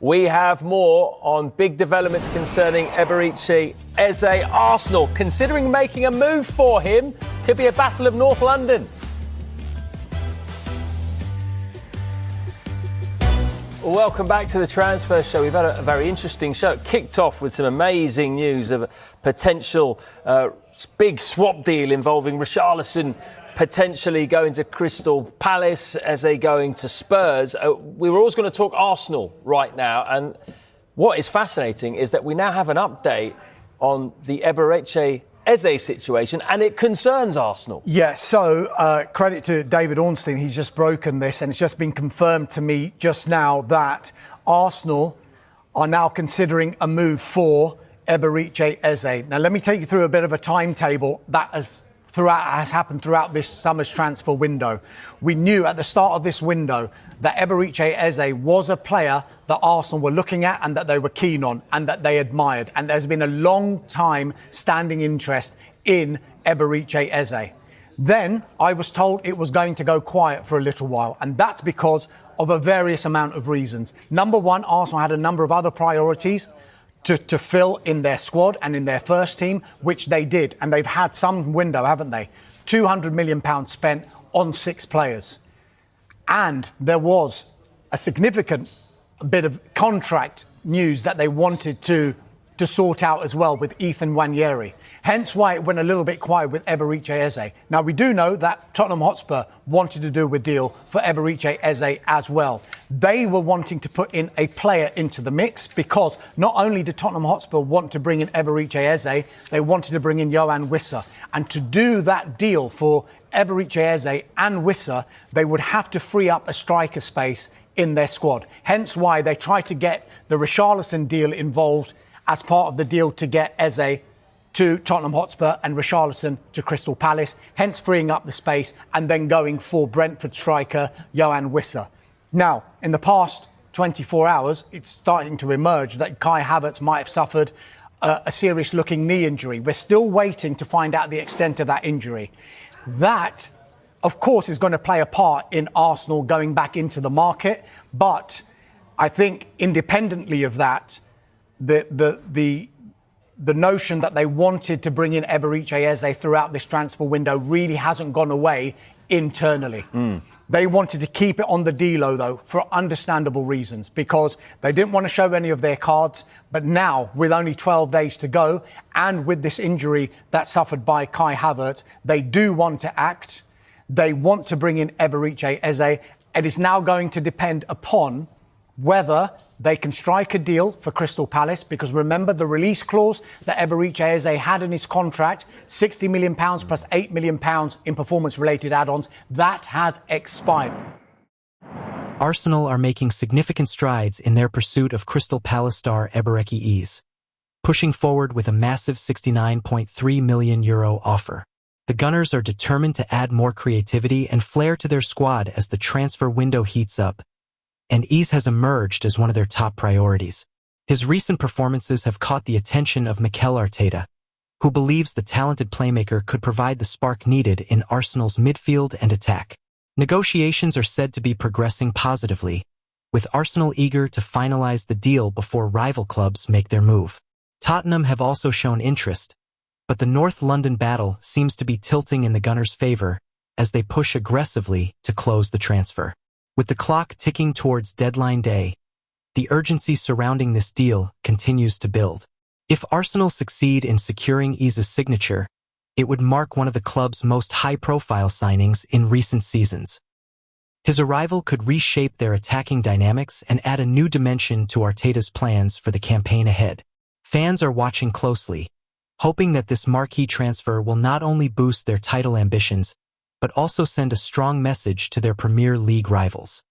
We have more on big developments concerning Eberechi Eze. Arsenal considering making a move for him. Could be a battle of North London. Welcome back to the Transfer Show. We've had a very interesting show. It kicked off with some amazing news of a potential big swap deal involving Richarlison potentially going to Crystal Palace, Eze going to Spurs. We were always going to talk Arsenal right now, and what is fascinating is that we now have an update on the Eberechi Eze situation, and it concerns Arsenal. Yeah, so credit to David Ornstein, he's just broken this, and it's just been confirmed to me just now that Arsenal are now considering a move for Eberechi Eze. Now, let me take you through a bit of a timetable that has happened throughout this summer's transfer window. We knew at the start of this window that Eberechi Eze was a player that Arsenal were looking at and that they were keen on and that they admired. And there's been a long time standing interest in Eberechi Eze. Then I was told it was going to go quiet for a little while, and that's because of a various amount of reasons. Number one, Arsenal had a number of other priorities to fill in their squad and in their first team, which they did. And they've had some window, haven't they? £200 million spent on 6 players. And there was a significant bit of contract news that they wanted to sort out as well with Ethan Nwaneri. Hence why it went a little bit quiet with Eberechi Eze. Now, we do know that Tottenham Hotspur wanted to do a deal for Eberechi Eze as well. They were wanting to put in a player into the mix because not only did Tottenham Hotspur want to bring in Eberechi Eze, they wanted to bring in Yoane Wissa. And to do that deal for Eberechi Eze and Wissa, they would have to free up a striker space in their squad. Hence why they tried to get the Richarlison deal involved as part of the deal to get Eze to Tottenham Hotspur and Richarlison to Crystal Palace, hence freeing up the space and then going for Brentford striker Yoane Wissa. Now, in the past 24 hours, it's starting to emerge that Kai Havertz might have suffered a serious-looking knee injury. We're still waiting to find out the extent of that injury. That, of course, is going to play a part in Arsenal going back into the market, but I think independently of that, the notion that they wanted to bring in Eberechi Eze throughout this transfer window really hasn't gone away internally. They wanted to keep it on the D-Lo, though, for understandable reasons, because they didn't want to show any of their cards. But now, with only 12 days to go, and with this injury that's suffered by Kai Havertz, they do want to act. They want to bring in Eberechi Eze. It is now going to depend upon whether they can strike a deal for Crystal Palace, because remember the release clause that Eberechi Eze had in his contract, £60 million plus £8 million in performance-related add-ons, that has expired. Arsenal are making significant strides in their pursuit of Crystal Palace star Eberechi Eze, pushing forward with a massive €69.3 million offer. The Gunners are determined to add more creativity and flair to their squad as the transfer window heats up, and Eze has emerged as one of their top priorities. His recent performances have caught the attention of Mikel Arteta, who believes the talented playmaker could provide the spark needed in Arsenal's midfield and attack. Negotiations are said to be progressing positively, with Arsenal eager to finalize the deal before rival clubs make their move. Tottenham have also shown interest, but the North London battle seems to be tilting in the Gunners' favor as they push aggressively to close the transfer. With the clock ticking towards deadline day, the urgency surrounding this deal continues to build. If Arsenal succeed in securing Eze's signature, it would mark one of the club's most high-profile signings in recent seasons. His arrival could reshape their attacking dynamics and add a new dimension to Arteta's plans for the campaign ahead. Fans are watching closely, hoping that this marquee transfer will not only boost their title ambitions, but also send a strong message to their Premier League rivals.